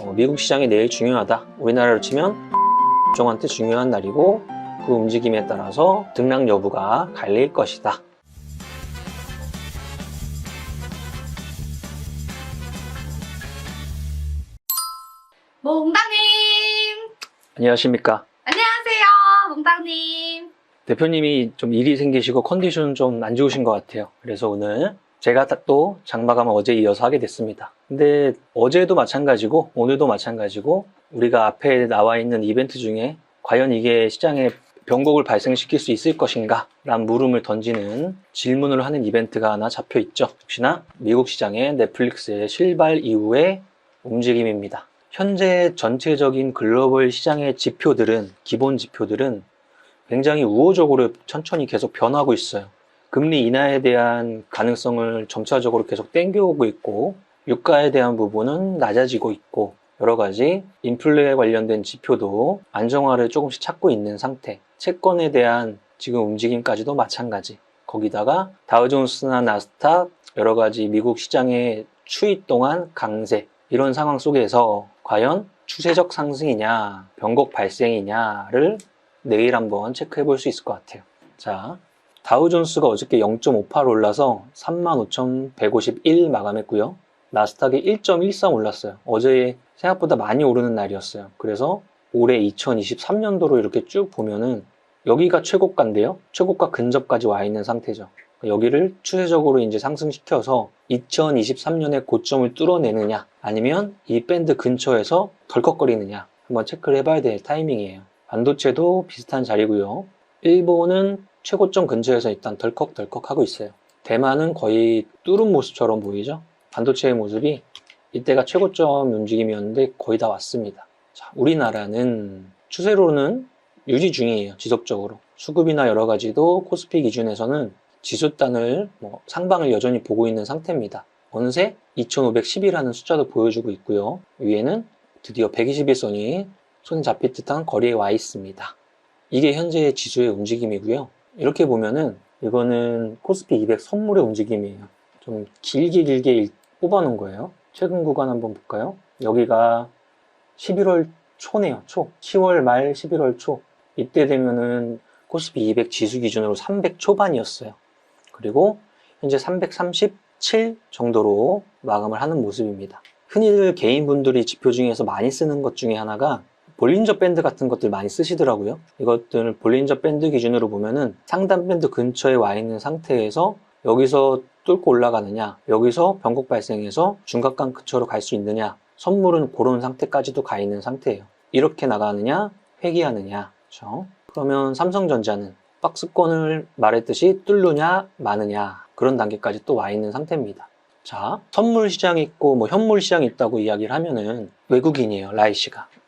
미국 시장이 내일 중요하다. 우리나라로 치면 종한테 중요한 날이고 그 움직임에 따라서 등락 여부가 갈릴 것이다. 몽땅님! 안녕하십니까. 안녕하세요, 몽땅님. 대표님이 좀 일이 생기시고 컨디션 좀 안 좋으신 것 같아요. 그래서 오늘 제가 또 장마감을 어제 이어서 하게 됐습니다. 근데 어제도 마찬가지고 오늘도 마찬가지고 우리가 앞에 나와 있는 이벤트 중에 과연 이게 시장에 변곡을 발생시킬 수 있을 것인가? 라는 물음을 던지는 질문을 하는 이벤트가 하나 잡혀 있죠. 역시나 미국 시장의 넷플릭스의 실발 이후의 움직임입니다. 현재 전체적인 글로벌 시장의 지표들은, 기본 지표들은 굉장히 우호적으로 천천히 계속 변하고 있어요. 금리 인하에 대한 가능성을 점차적으로 계속 땡겨오고 있고, 유가에 대한 부분은 낮아지고 있고, 여러 가지 인플레에 관련된 지표도 안정화를 조금씩 찾고 있는 상태. 채권에 대한 지금 움직임까지도 마찬가지. 거기다가 다우존스나 나스닥, 여러 가지 미국 시장의 추이 동안 강세, 이런 상황 속에서 과연 추세적 상승이냐, 변곡 발생이냐를 내일 한번 체크해 볼 수 있을 것 같아요. 자, 다우존스가 어저께 0.58 올라서 35,151 마감했고요. 나스닥이 1.13 올랐어요. 어제 생각보다 많이 오르는 날이었어요. 그래서 올해 2023년도로 이렇게 쭉 보면은 여기가 최고가인데요. 최고가 근접까지 와 있는 상태죠. 여기를 추세적으로 이제 상승시켜서 2023년의 고점을 뚫어내느냐, 아니면 이 밴드 근처에서 덜컥거리느냐 한번 체크를 해봐야 될 타이밍이에요. 반도체도 비슷한 자리고요. 일본은 최고점 근처에서 일단 덜컥덜컥 하고 있어요. 대만은 거의 뚫은 모습처럼 보이죠? 반도체의 모습이 이때가 최고점 움직임이었는데 거의 다 왔습니다. 자, 우리나라는 추세로는 유지 중이에요. 지속적으로. 수급이나 여러 가지도 코스피 기준에서는 지수단을 상방을 여전히 보고 있는 상태입니다. 어느새 2510이라는 숫자도 보여주고 있고요. 위에는 드디어 121선이 손에 잡힐 듯한 거리에 와 있습니다. 이게 현재의 지수의 움직임이고요. 이렇게 보면은 이거는 코스피 200 선물의 움직임이에요. 좀 길게 뽑아놓은 거예요. 최근 구간 한번 볼까요? 여기가 11월 초네요. 10월 말 11월 초. 이때 되면은 코스피 200 지수 기준으로 300 초반이었어요. 그리고 현재 337 정도로 마감을 하는 모습입니다. 흔히들 개인분들이 지표 중에서 많이 쓰는 것 중에 하나가 볼린저 밴드 같은 것들 많이 쓰시더라고요. 이것들을 볼린저 밴드 기준으로 보면은 상단 밴드 근처에 와 있는 상태에서 여기서 뚫고 올라가느냐, 여기서 변곡 발생해서 중각간 근처로 갈 수 있느냐, 선물은 그런 상태까지도 가 있는 상태예요. 이렇게 나가느냐, 회귀하느냐. 그렇죠? 그러면 삼성전자는 박스권을 말했듯이 뚫느냐 마느냐 그런 단계까지 또 와 있는 상태입니다. 자, 선물 시장이 있고 현물 시장이 있다고 이야기를 하면은 외국인이에요.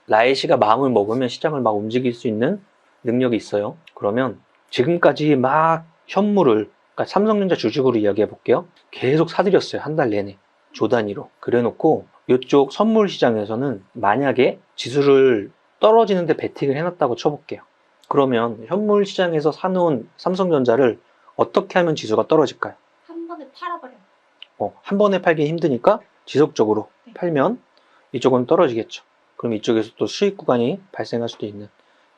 라이시가 마음을 먹으면 시장을 막 움직일 수 있는 능력이 있어요. 그러면 지금까지 막 현물을, 그러니까 삼성전자 주식으로 이야기해 볼게요. 계속 사들였어요. 한 달 내내 조 단위로. 그래놓고 이쪽 선물 시장에서는 만약에 지수를 떨어지는데 베팅을 해놨다고 쳐볼게요. 그러면 현물 시장에서 사놓은 삼성전자를 어떻게 하면 지수가 떨어질까요? 한 번에 팔아버려. 한 번에 팔기 힘드니까 지속적으로 팔면 이쪽은 떨어지겠죠. 그럼 이쪽에서 또 수익 구간이 발생할 수도 있는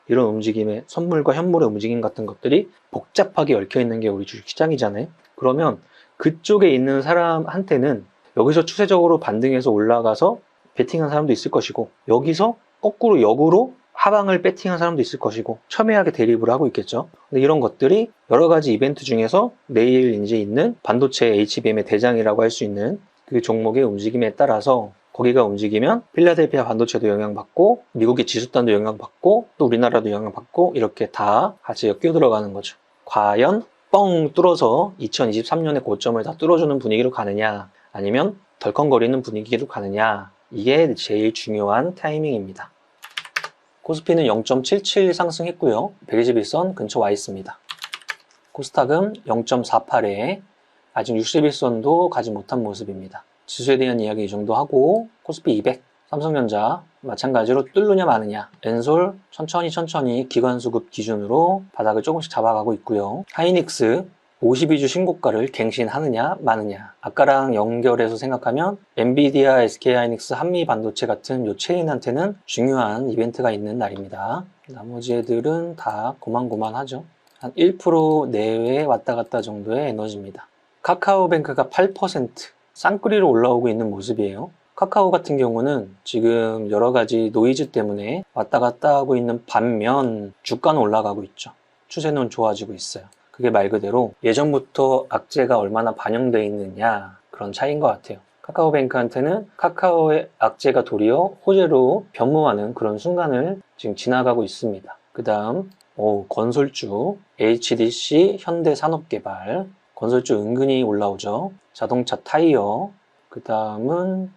이런 움직임의 선물과 현물의 움직임 같은 것들이 복잡하게 얽혀 있는 게 우리 주식시장이잖아요. 그러면 그쪽에 있는 사람한테는 여기서 추세적으로 반등해서 올라가서 베팅한 사람도 있을 것이고, 여기서 거꾸로 역으로 하방을 배팅한 사람도 있을 것이고, 첨예하게 대립을 하고 있겠죠. 근데 이런 것들이 여러 가지 이벤트 중에서 내일 이제 있는 반도체 HBM의 대장이라고 할 수 있는 그 종목의 움직임에 따라서 거기가 움직이면 필라델피아 반도체도 영향받고 미국의 지수단도 영향받고 또 우리나라도 영향받고 이렇게 다 같이 엮여들어가는 거죠. 과연 뻥 뚫어서 2023년의 고점을 다 뚫어주는 분위기로 가느냐, 아니면 덜컹거리는 분위기로 가느냐, 이게 제일 중요한 타이밍입니다. 코스피는 0.77 상승했고요. 121선 근처 와 있습니다. 코스닥은 0.48에 아직 61선도 가지 못한 모습입니다. 지수에 대한 이야기 이 정도 하고, 코스피 200, 삼성전자 마찬가지로 뚫느냐 마느냐, 엔솔 천천히 기관수급 기준으로 바닥을 조금씩 잡아가고 있고요. 하이닉스 52주 신고가를 갱신하느냐 마느냐. 아까랑 연결해서 생각하면 엔비디아, SK하이닉스, 한미반도체 같은 요 체인한테는 중요한 이벤트가 있는 날입니다. 나머지 애들은 다 고만고만하죠. 한 1% 내외 왔다 갔다 정도의 에너지입니다. 카카오뱅크가 8% 쌍끌이로 올라오고 있는 모습이에요. 카카오 같은 경우는 지금 여러 가지 노이즈 때문에 왔다 갔다 하고 있는 반면 주가는 올라가고 있죠. 추세는 좋아지고 있어요. 그게 말 그대로 예전부터 악재가 얼마나 반영되어 있느냐 그런 차이인 것 같아요. 카카오뱅크한테는 카카오의 악재가 도리어 호재로 변모하는 그런 순간을 지금 지나가고 있습니다. 그 다음 건설주, HDC, 현대산업개발, 건설주 은근히 올라오죠. 자동차 타이어, 그 다음은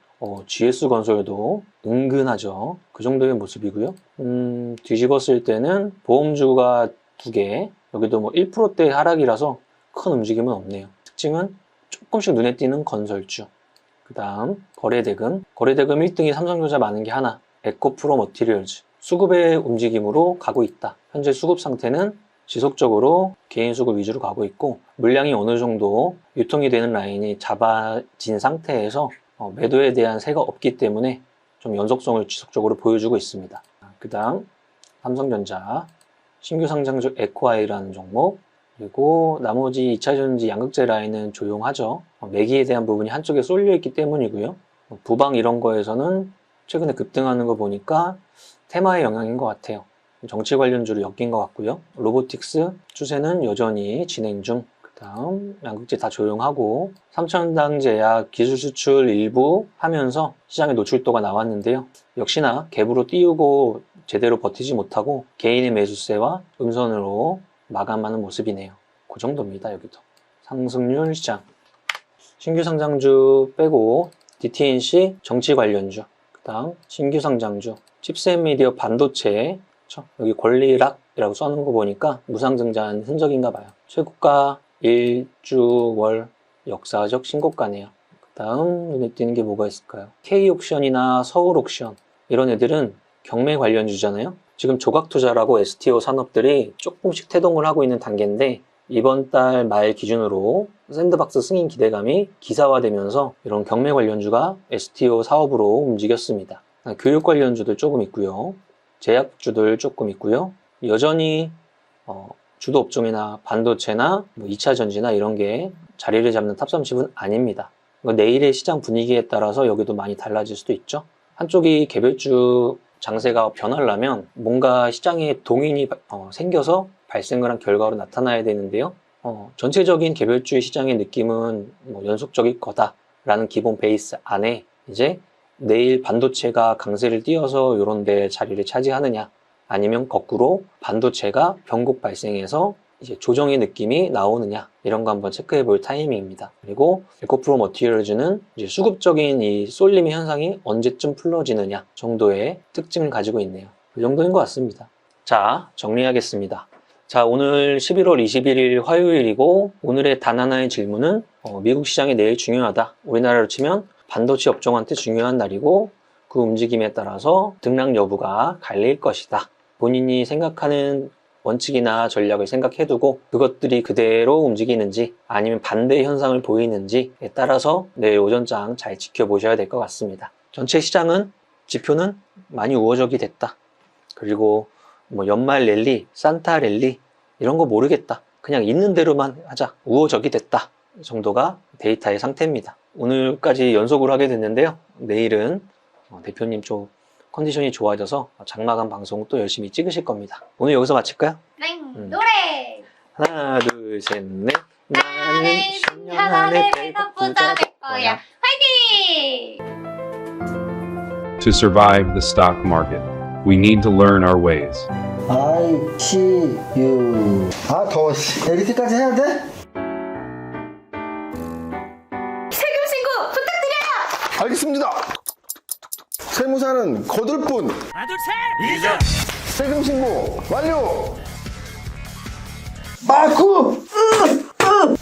GS건설도 은근하죠. 그 정도의 모습이고요. 뒤집었을 때는 보험주가 2개, 여기도 뭐 1%대 하락이라서 큰 움직임은 없네요. 특징은 조금씩 눈에 띄는 건설주. 그 다음 거래대금 1등이 삼성전자 많은 게 하나, 에코프로 머티리얼즈. 수급의 움직임으로 가고 있다. 현재 수급 상태는 지속적으로 개인 수급 위주로 가고 있고 물량이 어느 정도 유통이 되는 라인이 잡아진 상태에서 매도에 대한 새가 없기 때문에 좀 연속성을 지속적으로 보여주고 있습니다. 그 다음 삼성전자 신규 상장주 에코아이라는 종목, 그리고 나머지 2차전지 양극재 라인은 조용하죠. 매기에 대한 부분이 한쪽에 쏠려 있기 때문이고요. 부방 이런 거에서는 최근에 급등하는 거 보니까 테마의 영향인 것 같아요. 정치 관련주로 엮인 것 같고요. 로보틱스 추세는 여전히 진행 중. 그 다음 양극재 다 조용하고 삼천당 제약 기술 수출 일부 하면서 시장의 노출도가 나왔는데요. 역시나 갭으로 띄우고 제대로 버티지 못하고 개인의 매수세와 음선으로 마감하는 모습이네요. 그 정도입니다. 여기도 상승률 시장 신규 상장주 빼고 DTNC 정치 관련주, 그 다음 신규 상장주 칩셋 미디어 반도체, 여기 권리락이라고 써놓은 거 보니까 무상증자한 흔적인가 봐요. 최고가 1주월 역사적 신고가네요. 그 다음 눈에 띄는 게 뭐가 있을까요? K옥션이나 서울옥션 이런 애들은 경매 관련주잖아요. 지금 조각투자라고 STO 산업들이 조금씩 태동을 하고 있는 단계인데 이번 달 말 기준으로 샌드박스 승인 기대감이 기사화되면서 이런 경매 관련주가 STO 사업으로 움직였습니다. 교육 관련주들 조금 있고요. 제약주들 조금 있고요. 여전히 주도 업종이나 반도체나 2차 전지나 이런 게 자리를 잡는 탑30은 아닙니다. 내일의 시장 분위기에 따라서 여기도 많이 달라질 수도 있죠. 한쪽이 개별주 장세가 변하려면 뭔가 시장에 동인이 생겨서 발생을 한 결과로 나타나야 되는데요. 전체적인 개별주의 시장의 느낌은 연속적일 거다라는 기본 베이스 안에 이제 내일 반도체가 강세를 띄어서 이런 데 자리를 차지하느냐 아니면 거꾸로 반도체가 변곡 발생해서 이제 조정의 느낌이 나오느냐 이런 거 한번 체크해 볼 타이밍입니다. 그리고 에코프로 머티리얼즈는 이제 수급적인 이 쏠림의 현상이 언제쯤 풀어지느냐 정도의 특징을 가지고 있네요. 그 정도인 것 같습니다. 자, 정리하겠습니다. 자, 오늘 11월 21일 화요일이고 오늘의 단 하나의 질문은 미국 시장이 내일 중요하다. 우리나라로 치면 반도체 업종한테 중요한 날이고 그 움직임에 따라서 등락 여부가 갈릴 것이다. 본인이 생각하는 원칙이나 전략을 생각해두고 그것들이 그대로 움직이는지 아니면 반대 현상을 보이는지에 따라서 내일 오전장 잘 지켜보셔야 될 것 같습니다. 전체 시장은 지표는 많이 우호적이 됐다. 그리고 연말 랠리, 산타 랠리 이런 거 모르겠다. 그냥 있는 대로만 하자. 우호적이 됐다 정도가 데이터의 상태입니다. 오늘까지 연속으로 하게 됐는데요. 내일은 대표님 좀 컨디션이 좋아져서 장마감 방송 또 열심히 찍으실 겁니다. 오늘 여기서 마칠까요? 네, 노래! 하나, 둘, 셋, 넷. 나는 10년 안에 배가 부자 될 거야. 화이팅! To survive the stock market, we need to learn our ways. ICU. 아, 더워. 이렇게까지 해야 돼? 세금 신고 부탁드려요! 알겠습니다. 세무사는 거둘 뿐. 세금 신고 완료. 마구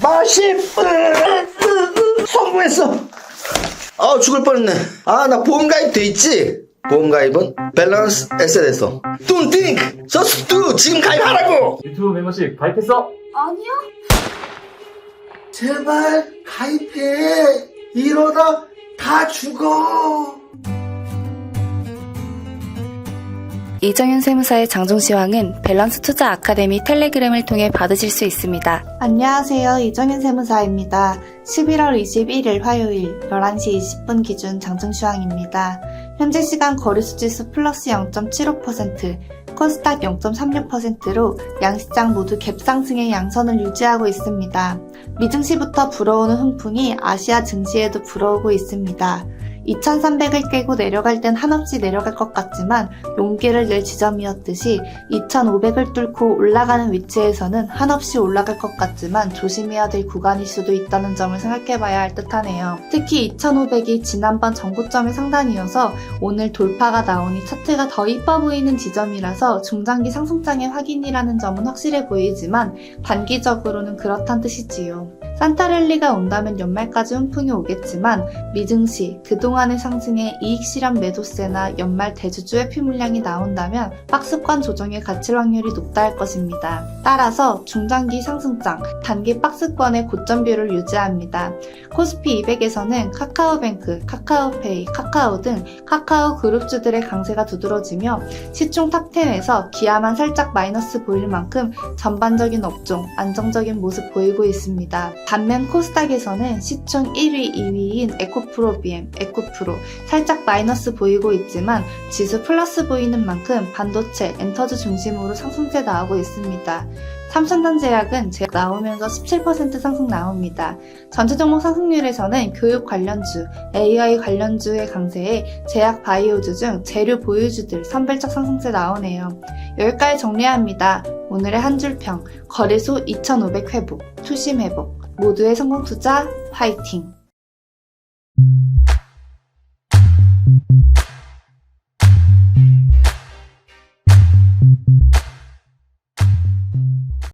마십 성공했어. 아, 죽을 뻔했네. 아, 나 보험가입 돼 있지? 보험가입은 밸런스 에셋에서 Don't think, just do. 지금 가입하라고. 유튜브 멤버십 가입했어? 아니요? 제발 가입해. 이러다 다 죽어. 이정현 세무사의 장종시황은 밸런스 투자 아카데미 텔레그램을 통해 받으실 수 있습니다. 안녕하세요. 이정현 세무사입니다. 11월 21일 화요일 11시 20분 기준 장중시황입니다. 현재 시간 거래수지수 플러스 0.75%, 코스닥 0.36%로 양시장 모두 갭상승의 양선을 유지하고 있습니다. 미증시부터 불어오는 훈풍이 아시아 증시에도 불어오고 있습니다. 2300을 깨고 내려갈 땐 한없이 내려갈 것 같지만 용기를 낼 지점이었듯이 2500을 뚫고 올라가는 위치에서는 한없이 올라갈 것 같지만 조심해야 될 구간일 수도 있다는 점을 생각해봐야 할 듯하네요. 특히 2500이 지난번 전고점의 상단이어서 오늘 돌파가 나오니 차트가 더 이뻐 보이는 지점이라서 중장기 상승장의 확인이라는 점은 확실해 보이지만 단기적으로는 그렇단 뜻이지요. 산타랠리가 온다면 연말까지 훈풍이 오겠지만 미증시, 그동안의 상승에 이익 실현 매도세나 연말 대주주 회피 물량이 나온다면 박스권 조정에 갇힐 확률이 높다 할 것입니다. 따라서 중장기 상승장, 단기 박스권의 고점뷰를 유지합니다. 코스피 200에서는 카카오뱅크, 카카오페이, 카카오 등 카카오 그룹주들의 강세가 두드러지며 시총 탑10에서 기아만 살짝 마이너스 보일 만큼 전반적인 업종 안정적인 모습 보이고 있습니다. 반면 코스닥에서는 시총 1위, 2위인 에코프로 BM, 에코프로 살짝 마이너스 보이고 있지만 지수 플러스 보이는 만큼 반도체, 엔터주 중심으로 상승세 나오고 있습니다. 삼성전자제약은 제약 나오면서 17% 상승 나옵니다. 전체 종목 상승률에서는 교육 관련주, AI 관련주의 강세에 제약 바이오주 중 재료 보유주들 선별적 상승세 나오네요. 여기까지 정리합니다. 오늘의 한 줄평, 거래소 2500 회복, 투심 회복, 모두의 성공 투자 화이팅!